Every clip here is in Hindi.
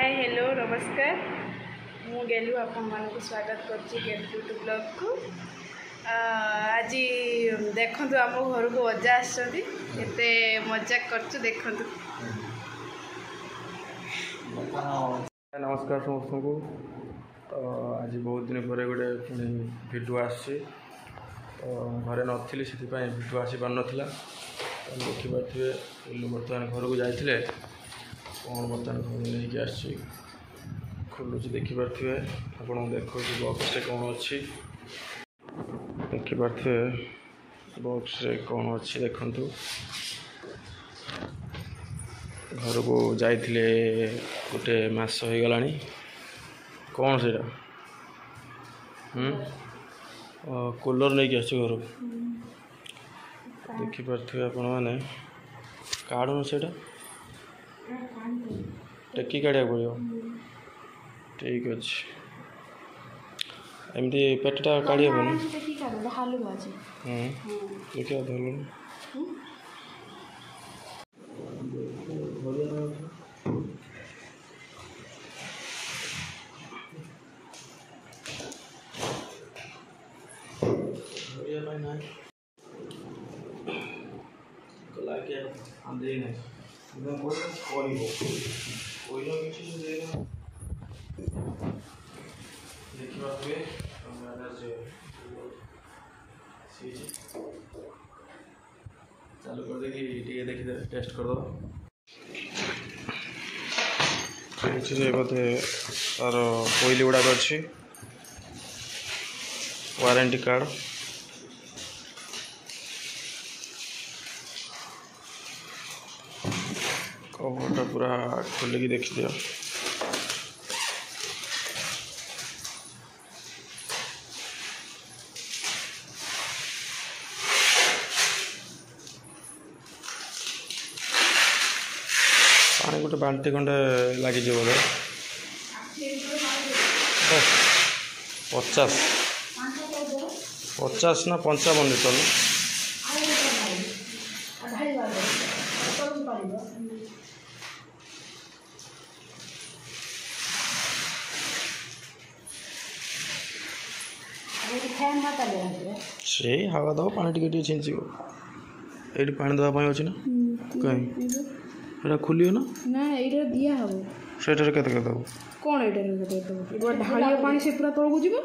हाय हेलो नमस्कार मु गेलु आपण मानक स्वागत करछि गेलु ब्लॉग को आज देखंतु आम घर को अजा आछथि एते मजाक करछु देखंतु। नमस्कार समस्त को। तो आज बहुत दिन पर गोटे भिडियो आसी तो घरे नथिली से भिडियो आसी पार नाला देखिपे बर्तमान घर को जाते कौन बर्तमान घर नहीं आसी खोलुची देखिपे आपको देखो बॉक्स से कौन अच्छी देखिपे बॉक्स से कौन अच्छी देखंतु घर को जाइए गोटे मास हो गला कौन से कूलर नहीं आस घर देखिपे आपण मैंने काढ़ुन से टेकी काढ़ा पड़ो ठीक अच्छे एमती पेटा काढ़ी हेन देखिए धल चालू कर देखिए देखिए टेस्ट कर दो बोधे तार कोईली गुड़ाक अच्छी वारंटी कार्ड कवरटा पूरा खोलिकी देखी दियो पानी गोटे बाल्टी खंडे लगे बोले 50 ना 55 लिटर से हवा दब पा टे छिंचो ये पा देवाई अच्छे ना कहीं खोलियो ना दिया हम से दब कौन ढालिया पानी से पूरा तौक जीव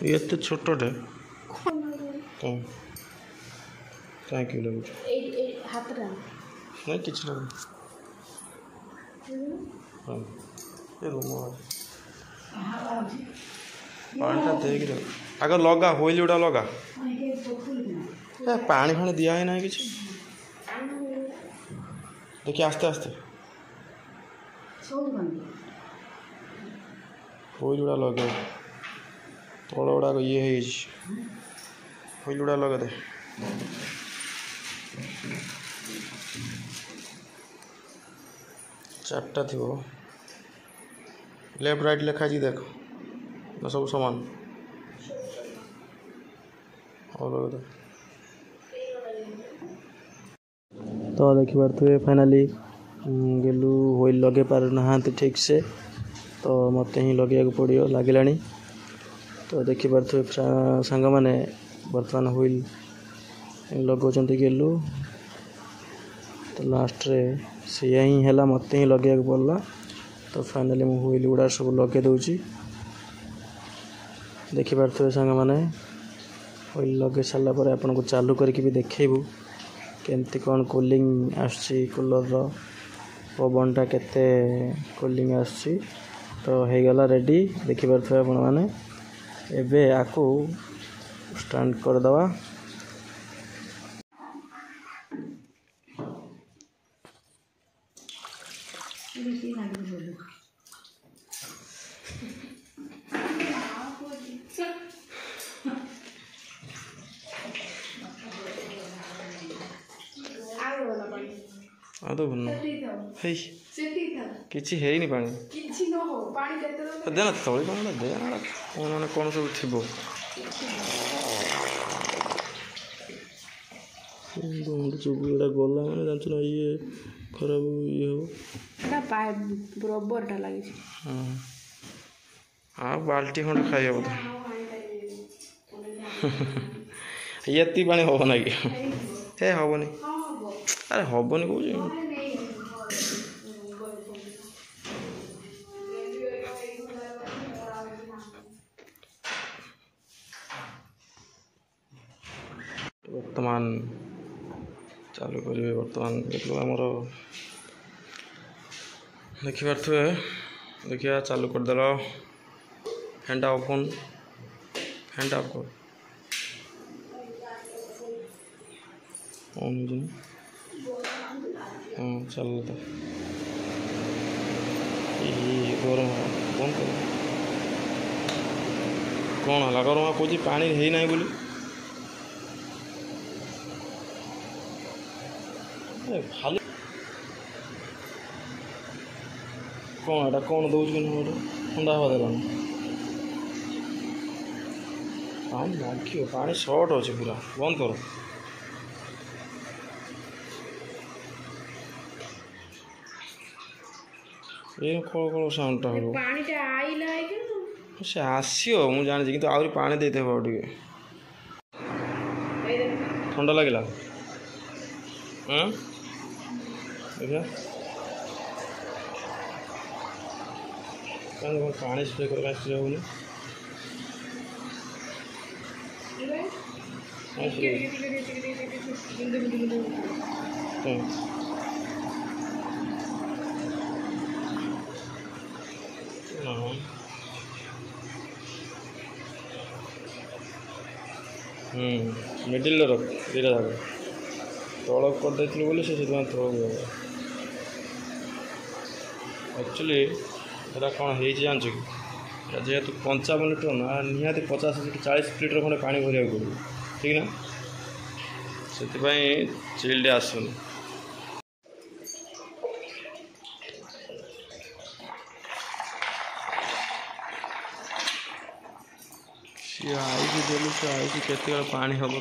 ये छोटे कहीं लगुच नहीं किसी लगुन पानीटा देख आग लगा होइल गुड़ा लगा पानी फाणी दिया ही ना कि देखिए आस्ते आस्ते होइल गुड़ा लगे तल गुड़ाक ये होइल गुड़ा लगे दे चार्टा थी लेफ्ट राइट लिखा देख ना सब सामान और तो देखिए फाइनाली गेलु होइल लगे पार ना ठीक से तो मत ही लगे पड़ो लगे तो देखिपे सांग मैंने बर्तमान होइल लगाउं गेलु तो लास्ट रे से ही है मत ही लगे पड़ा तो फाइनाली मुझे होइल गुड़ा सब लगे दूची देखिपे सांग मैंने होइल लगे सारा पर आपन को चालू करके भी देखेबू केमती कौन कूलिंग आसची कूलर पवनटा केते कूलिंग आसची तो हो गला रेडी देखिपे आपण मैंने एबे आकु स्टार्ट कर दवा किसी है नहीं पानी देना तली कौन देना कौन मैंने कौन सब थी चुप गला मैंने जानते ना ये खराब ये हो एटा पाइप रबरटा लगी हाँ बाल्टी खंड खाई हम तो ये पानी हम ना कि हे हेनी अरे हेनी कौन बर्तमान चालू करेंगे बर्तमान आमर देखिपे देखिए चालू करदेल फैनटा ओपन फैनटा ऑफ कर हाँ चल तो गरम बंद कर कौन है गरम कौच पानी है ना बोली खाली कौन एटा कौन दौर ठंडा हवा देलान पानी लाग पानी सर्ट अच्छे पूरा बंद कर ये कल कल साउंडटा हो से आसो मुझे जानी कि आहरी पानी देते हो टे ठंडा लगे देखा पानी स्प्रे कर स्प्रे होनी मिडिल रख दुटा जाक तल कर बोले से तल एक्चुअली एटा कौन है जान कि जेहेतु 55 लिटर ना निहाती 50 40 लिटर खंडे पानी भरिया पड़ो ठीक ना से चिल्ड आसुन सी आई देलु से आई के पानी हम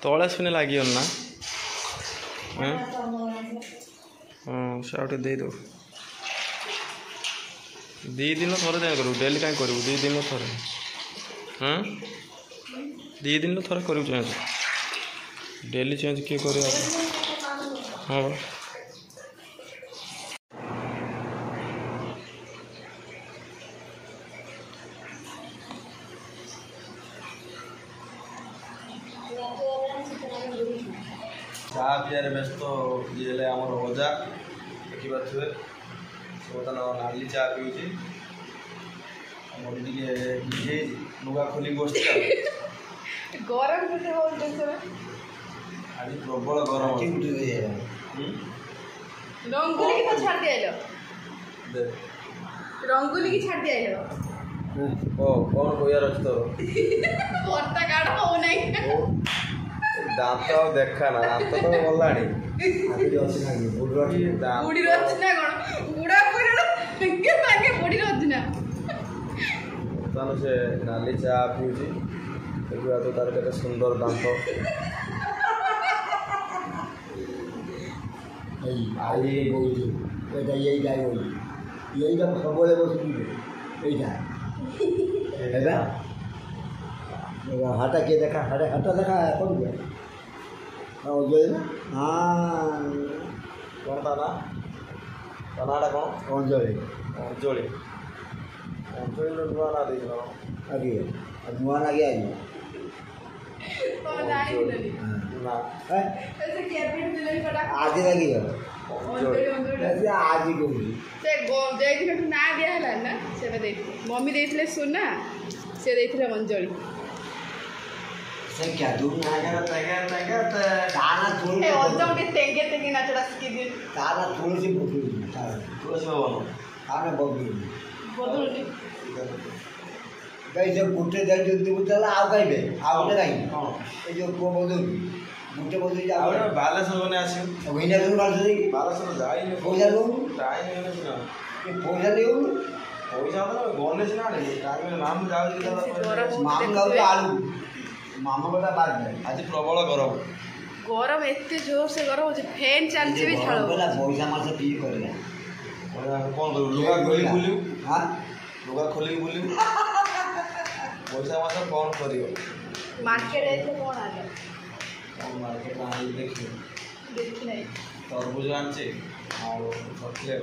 तले सुने लगे ना हाँ से आउटे दे दो दी दिन थोड़े दें करूँ डेली कहीं करूँ दी दिन थोड़े हाँ दी दिन थोड़े करूँ चेंज डेली चेंज किए कर हाँ चा पियारे व्यस्त ये आम अजा देखी पारे बर्तमान नाली चा पीऊँगी टे लुगा खोल बस गरम आज प्रबल गरम रंगोली की छाड़ दिया रंगोली की छाड़ दिया ओ कौन कोयार अच्छी तोर पर्दा काढ़ हो नहीं दांत देखा ना दांत तो गलानी बुढ़ी रचना कौन बुढ़ा के ताके बुढ़ी रचना तानो से नाली चा पीऊँगी देखा तो तार के सुंदर दांत आई यही गाय यही सब बस हाटा के देखा हाटा देखा कौन गया हाँ कौन था ना नाटा कौन अंजलि अंजलि अंजलि नुआ ना देख आगे नुआ ना गया ना आज लगी आज ना दिया ना से मम्मी देते सुना से देते अंजलि क्या दूर ना गाना थोड़ी ए ओजम के तेंगे नाचड़ा सीखी दिन गाना थोड़ी सी बुझी तुलसी बाबा गाना बबली बदलनी कहीं से पुट्टे दे जो चला आओ कहीं बे आओ ने कहीं हां ये जो को बदल मुझे बोल दीजिए आप बालेश्वर बने आसी वही ना तुम बात करेगी बालेश्वर जाई पैसा दो टाइम हेले सिना ये पैसा दे पैसा तो गने सिना टाइम नाम जाऊ माम गाँव आलू मामा बता बात है आज प्रबल गरम गरम एत जोर से गरम हो फैन चलती भी झाड़ पैसा मास पी करेगा कौन करू लुगा खोली बुलियो हाँ लुगा खोली बुलियो पैसा मास कौन करियो मार्केट जाइए कौन आ गया मार्केट में आई देखियो देखी नहीं तरबूज आनचे और चॉकलेट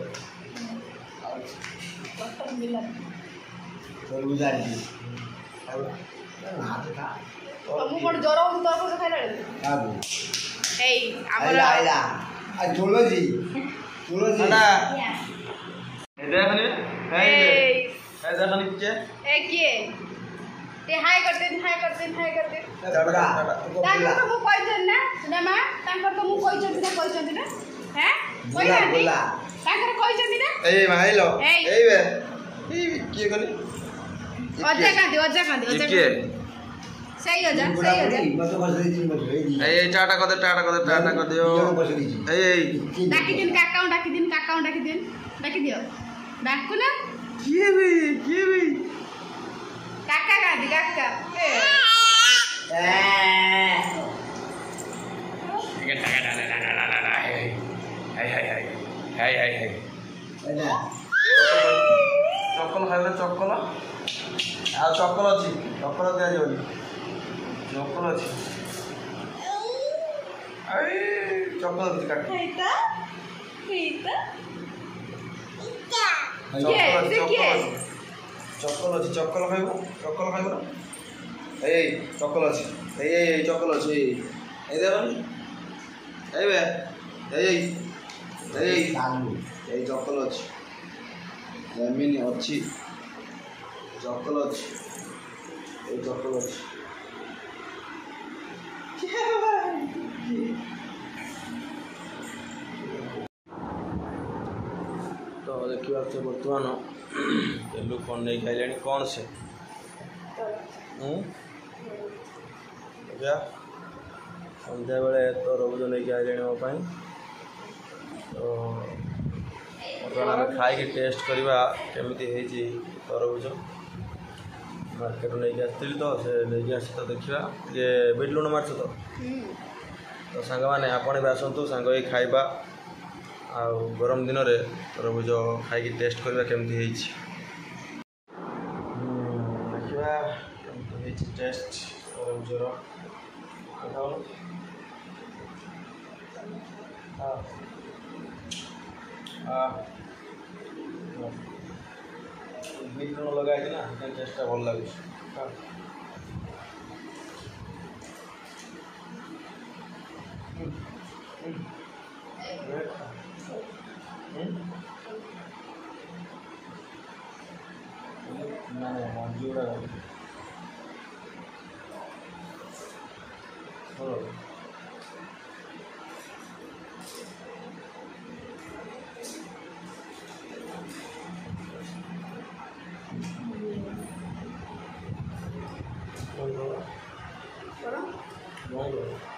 बटर मिला तरबूज आनी हाथ खा तुमको कौन ज्वर हो तो को खाइला आबू ए आइला हमरा आइला आ तुलसी अडा एदे खनि ए एदे खनि के ए किए ते हाय करते तबड़ा तांकर तो मु कहछन ना सुनामा तांकर तो मु कहछन ना हैं बोला बोला तांकर कहछन ना ए माइलो ए बे ए किए खनि अजा कांदी के सही हो जा मत बस दी मत दी ए टाटा कर दियो बस दी ए डाकी दिन काका डाकी दिन डाकी दियो डाकू ना किए बे काका कांदी काका ए हाय चक्कल खाइले चक्कल आ चक्कल अछि चक्कल तयारी होली चक्कल अछि आई चक्कल अछि काट हेता चक्कल अछि चक्कल खाइबो ना ए चक्कल अछि ए चक्कल अछि ए देबन ए बे ए चालू चक्कल अछि जमीन अछि चक्कल अछि ए चक्कल अछि तो देखिए से बर्तमान तेलु कौन नहीं खाइले कौन से क्या सन्ध्या बेले तरबुज नहीं आइले मो तो बर्तमान आम खाई टेस्ट करवा केमी तरबुज मार्केट नहीं आसती तो से नहीं आस तो देखा ये बिट लुण मार्च तो सांग मैंने आपण भी आसतु सांग ही खाइबा आ गरम दिन में तरबुज खाई टेस्ट करवा केमी देखा केमी टेस्ट तरबुजर बीट लुण लगाई ना टेस्ट भल लगे मंजू करो बहुत